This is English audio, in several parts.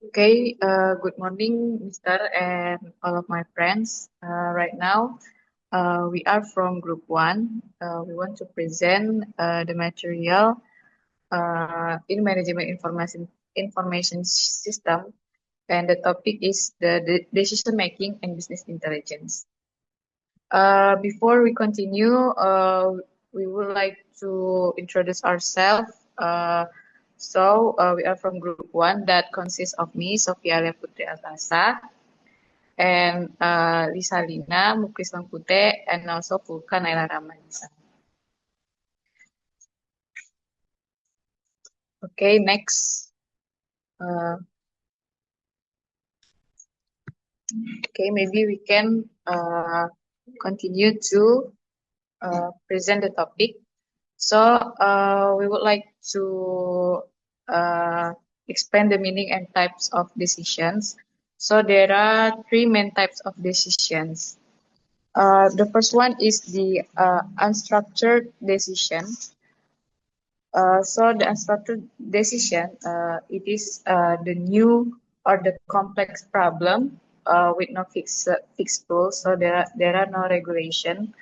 Okay, good morning, Mr. and all of my friends. Right now, we are from Group 1. We want to present the material in Management Information System, and the topic is the decision making and business intelligence. Before we continue, we would like to introduce ourselves. We are from Group 1 that consists of me, Sofia Lia Putri Altasa, and Lisa Lina, Muklis Langkute, and also Fulka Naila Ramanisa. Okay, next. Uh, okay, maybe we can continue to present the topic. So we would like to uh, explain the meaning and types of decisions. So there are three main types of decisions. The first one is the unstructured decision. So the unstructured decision, it is the new or the complex problem with no fixed rules. So there are no regulation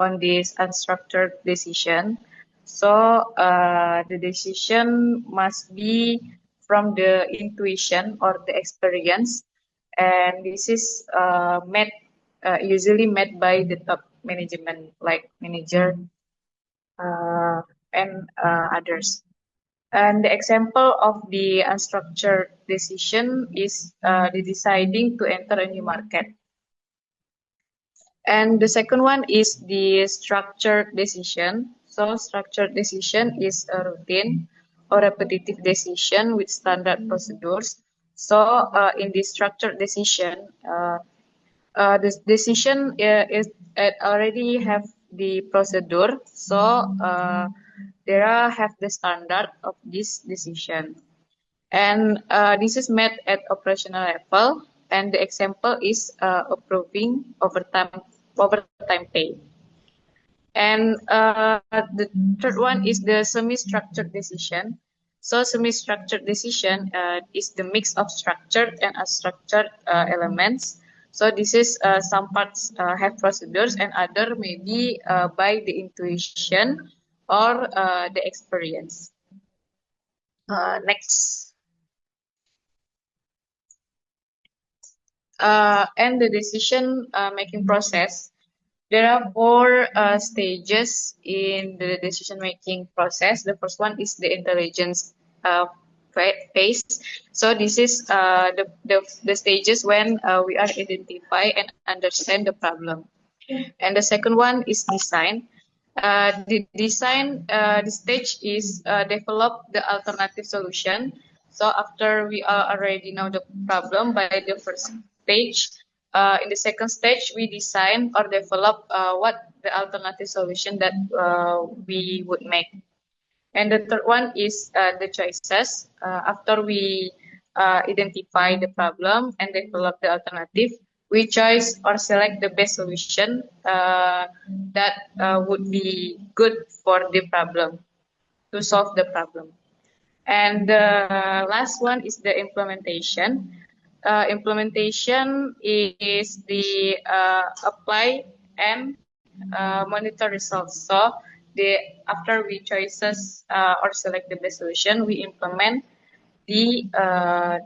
on this unstructured decision. So the decision must be from the intuition or the experience, and this is made usually made by the top management, like manager uh, and others. And the example of the unstructured decision is the deciding to enter a new market. And the second one is the structured decision. So structured decision is a routine or repetitive decision with standard procedures. So in this structured decision, this decision is it already have the procedure. So there are have the standard of this decision, and this is made at operational level. And the example is approving overtime pay. And the third one is the semi-structured decision. So semi-structured decision is the mix of structured and unstructured elements. So this is some parts have procedures and other maybe by the intuition or the experience. Next. And the decision making process. There are four stages in the decision making process. The first one is the intelligence phase. So this is the stages when we are identify and understand the problem. And the second one is design. The stage is develop the alternative solution. So after we already know the problem by the first stage, in the second stage we design or develop what the alternative solution that we would make. And the third one is the choices. After we identify the problem and develop the alternative, we choose or select the best solution that would be good for the problem to solve the problem. And the last one is the implementation. Implementation is the apply and monitor results. So the after we choices or select the best solution, we implement the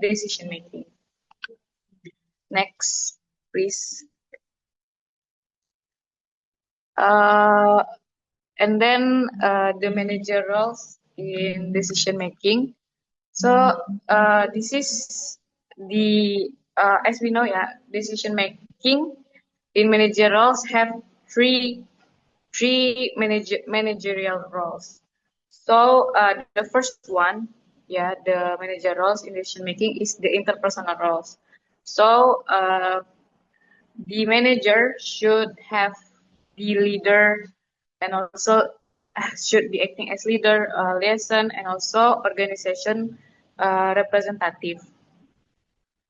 decision making. Next, please. Uh, and then the manager roles in decision making. So this is the as we know, yeah, decision making in manager roles have three managerial roles. So the first one, yeah, the manager roles in decision making is the interpersonal roles. So the manager should have the leader and also should be acting as leader, liaison, and also organization representative.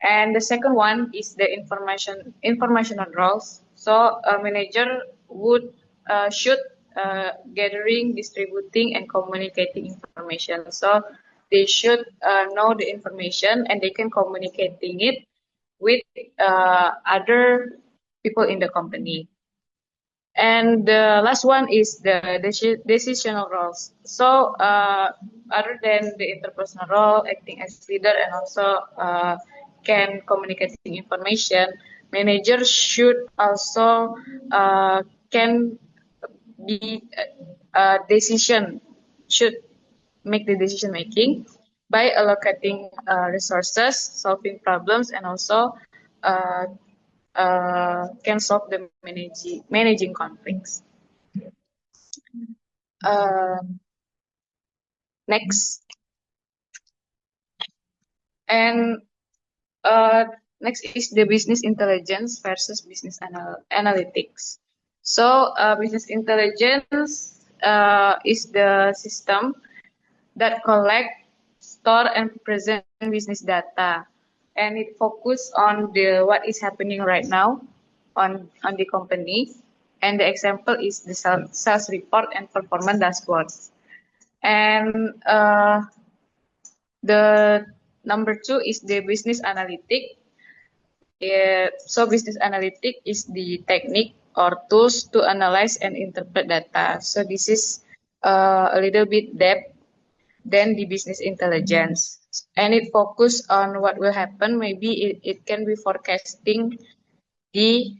And the second one is the informational roles. So a manager would should gathering, distributing, and communicating information. So they should know the information and they can communicating it with other people in the company. And the last one is the decisional roles. So other than the interpersonal role, acting as leader and also can communicating information, managers should also can be decision should make the decision making by allocating resources, solving problems, and also uh, can solve the managing conflicts. Next, and uh, next is the business intelligence versus business analytics. So, business intelligence is the system that collect, store, and present business data, and it focus on the what is happening right now on the company. And the example is the sales report and performance dashboards. And the number two is the business analytic. So business analytic is the technique or tools to analyze and interpret data. So this is a little bit depth than the business intelligence. And it focus on what will happen. Maybe it can be forecasting the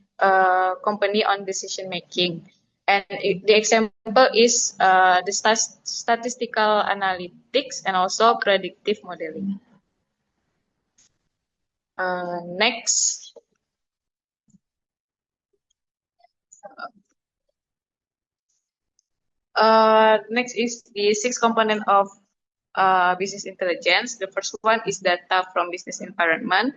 company on decision making. And the example is the statistical analytics and also predictive modeling. Next, next is the six component of business intelligence. The first one is data from business environment.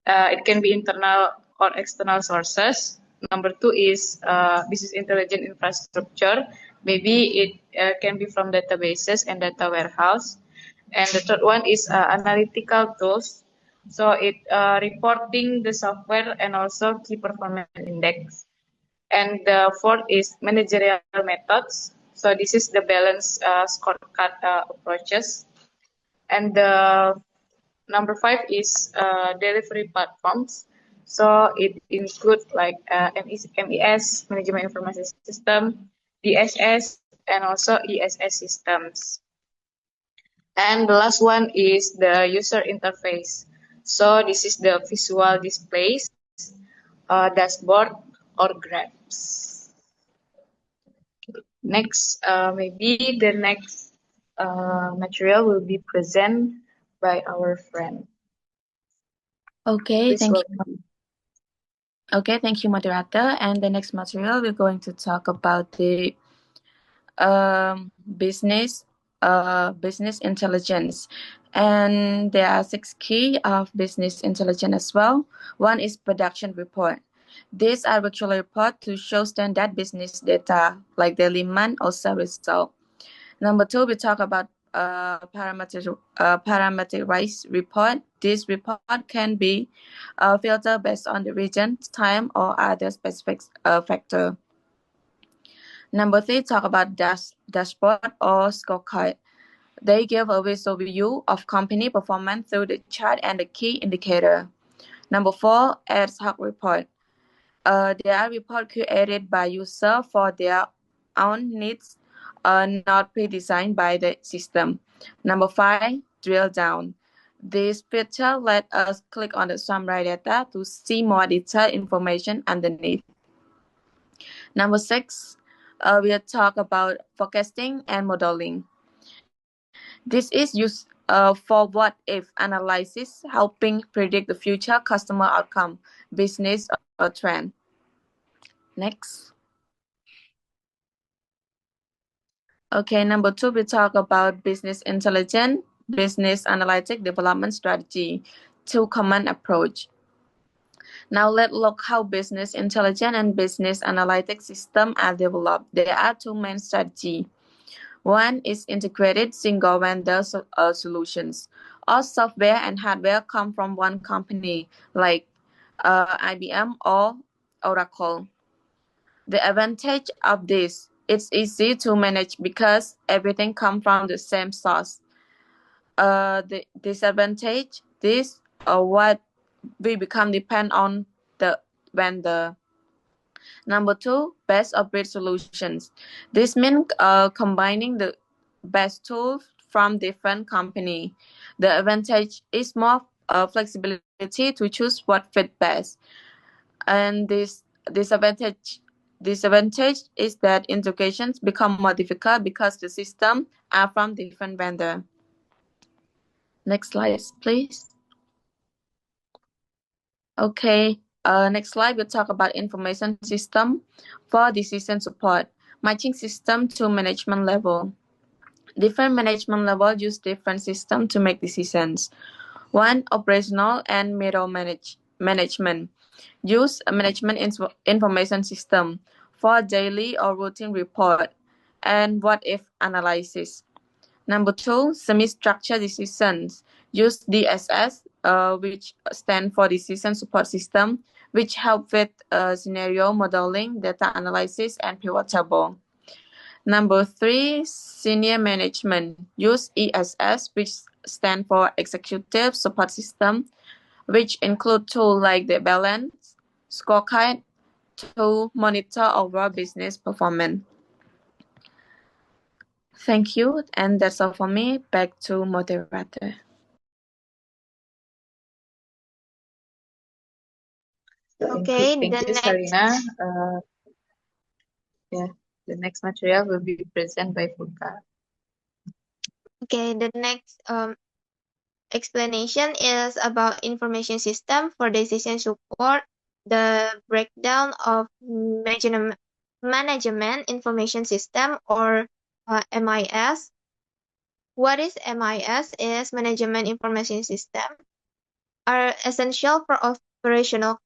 It can be internal or external sources. Number two is business intelligence infrastructure. Maybe it can be from databases and data warehouse. And the third one is analytical tools. So it reporting the software and also key performance index. And the fourth is managerial methods. So this is the balance scorecard approaches. And the number five is delivery platforms. So it includes like MES, Management Information System, DSS, and also ESS systems. And the last one is the user interface. So this is the visual displays, dashboard, or graphs. Next, maybe the next material will be presented by our friend. Okay, Please thank welcome. you. Okay, thank you, moderator. And the next material, we're going to talk about the business intelligence. And there are 6 key of business intelligence as well. One is production report. These are regular report to show standard business data like daily, month, or sales result. Number 2, we talk about parameterized report. This report can be filtered based on the region, time, or other specific factor. Number 3, talk about dashboard or scorecard. They give a visual view of company performance through the chart and the key indicator. Number 4, ad hoc report. They are reports created by user for their own needs, not pre-designed by the system. Number 5, drill down. This feature let us click on the summary data to see more detailed information underneath. Number 6, we'll talk about forecasting and modeling. This is used for what if analysis, helping predict the future customer outcome, business, or trend. Next. Okay, number 2, we talk about business intelligence, business analytic development strategy, 2 common approach. Now let's look how business intelligence and business analytic system are developed. There are 2 main strategies. One is integrated single vendor solutions. All software and hardware come from one company like IBM or Oracle. The advantage of this, it's easy to manage because everything comes from the same source. the disadvantage, this what we become depend on the vendor. Number two, best of breed solutions. This means combining the best tools from different company. The advantage is more flexibility to choose what fit best. And this disadvantage is that integrations become more difficult because the systems are from different vendor. Next slide, please. Okay, next slide, we'll talk about information system for decision support, matching system to management level. Different management levels use different systems to make decisions. One, operational and middle management. Use a management information system for daily or routine report and what-if analysis. Number two, semi-structured decisions. Use DSS, which stand for Decision Support System, which help with scenario modeling, data analysis, and pivot table. Number three, senior management. Use ESS, which stand for Executive Support System, which include tools like the balance, scorecard, to monitor overall business performance. Thank you, and that's all for me. Back to moderator. Okay, thank you, Sarina. Yeah, the next material will be presented by Fulka. Okay, the next explanation is about information system for decision support, the breakdown of management information system, or MIS. What is MIS? Is management information system are essential for operational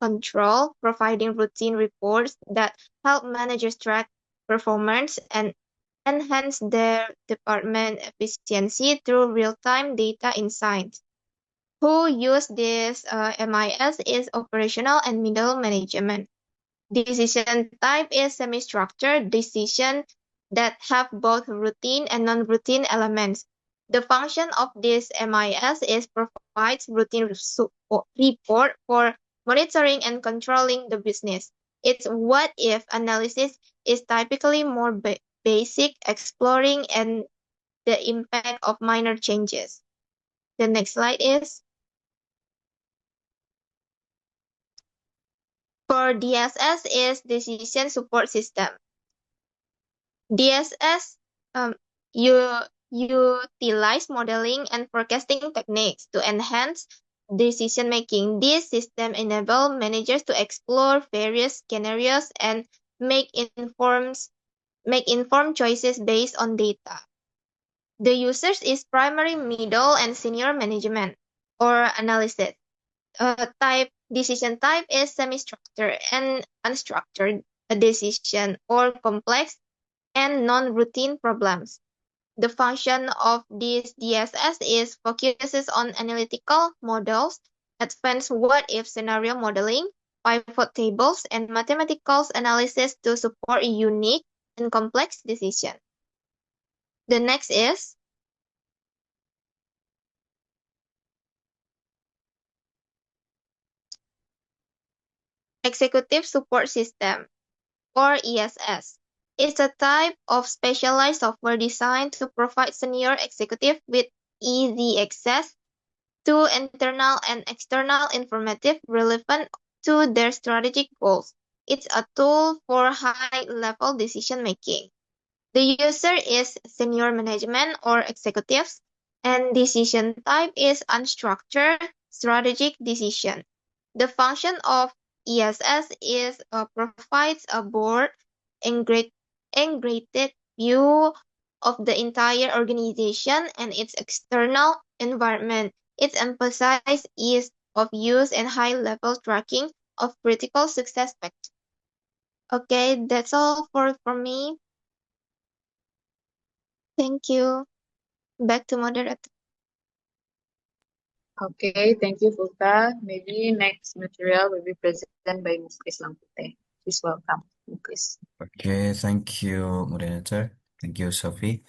control, providing routine reports that help managers track performance and enhance their department efficiency through real-time data insights. Who use this MIS is operational and middle management. Decision type is semi-structured decision that have both routine and non-routine elements. The function of this MIS is provides routine report for monitoring and controlling the business. Its what-if analysis is typically more basic, exploring and the impact of minor changes. The next slide is for DSS is Decision Support System. DSS utilize modeling and forecasting techniques to enhance decision making. This system enable managers to explore various scenarios and make informed choices based on data. The users is primary, middle, and senior management or analysis. Decision type is semi-structured and unstructured decision or complex and non-routine problems. The function of this DSS is focuses on analytical models, advanced what-if scenario modeling, pivot tables, and mathematical analysis to support unique and complex decisions. The next is Executive Support System, or ESS. It's a type of specialized software designed to provide senior executives with easy access to internal and external information relevant to their strategic goals. It's a tool for high-level decision-making. The user is senior management or executives, and decision type is unstructured strategic decision. The function of ESS is provides a broad integrated view of the entire organization and its external environment. Its emphasis is of use and high-level tracking of critical success factors. Okay, that's all for me. Thank you. Back to moderator. Okay, thank you, Fulka. Maybe next material will be presented by Ms. Islam Puteh. Please welcome, Ms. Okay, thank you, moderator. Thank you, Sophie.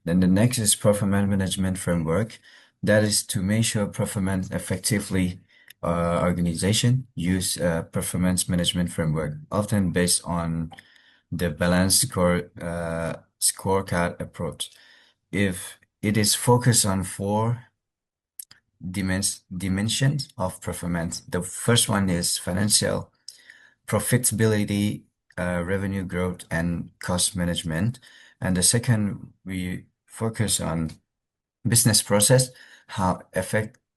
Then the next is performance management framework. That is to measure performance effectively. Organization use a performance management framework, often based on the balanced scorecard approach. If it is focused on four dimensions of performance, the first one is financial, profitability, revenue growth, and cost management. And the second, we focus on business process, how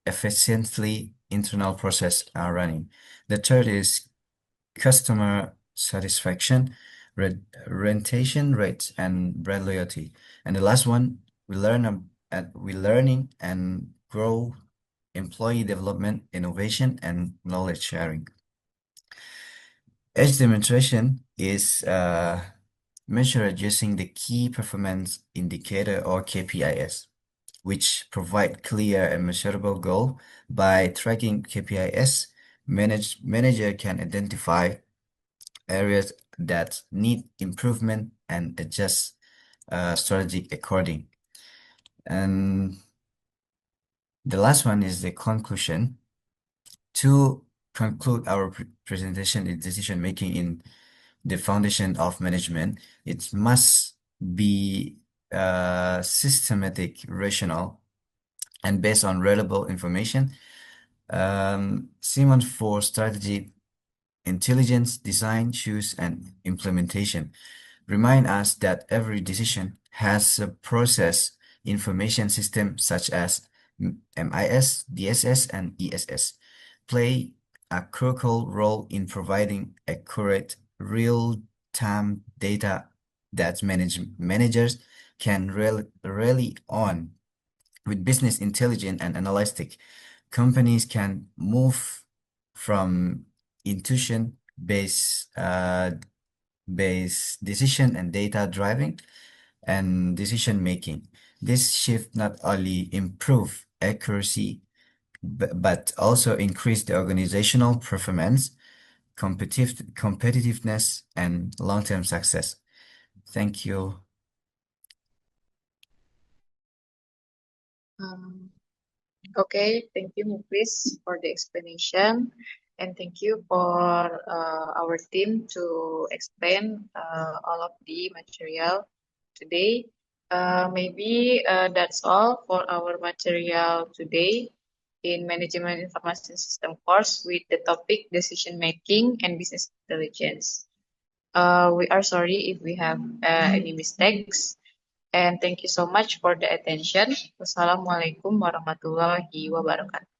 efficiently internal process are running. The third is customer satisfaction, retention rates, and brand loyalty. And the last one, we learning and grow, employee development, innovation, and knowledge sharing. Each demonstration is measured using the key performance indicator or KPIs, which provide clear and measurable goal. By tracking KPIs, manager can identify areas that need improvement and adjust strategy according. And the last one is the conclusion. To conclude our presentation in decision making in the foundation of management, it must be systematic, rational, and based on reliable information. Simon for strategy, intelligence, design, choose, and implementation remind us that every decision has a process information system such as MIS, DSS, and ESS play a critical role in providing accurate real-time data that managers can rely on. With business intelligence and analytic, companies can move from intuition-based decision and data driving and decision making. This shift not only improve accuracy but also increase the organizational performance, competitiveness, and long-term success. Thank you. Okay, thank you, Mufis, for the explanation, and thank you for our team to explain all of the material today. Maybe that's all for our material today in Management Information System course with the topic Decision Making and Business Intelligence. We are sorry if we have any mistakes. And thank you so much for the attention. Wassalamualaikum warahmatullahi wabarakatuh.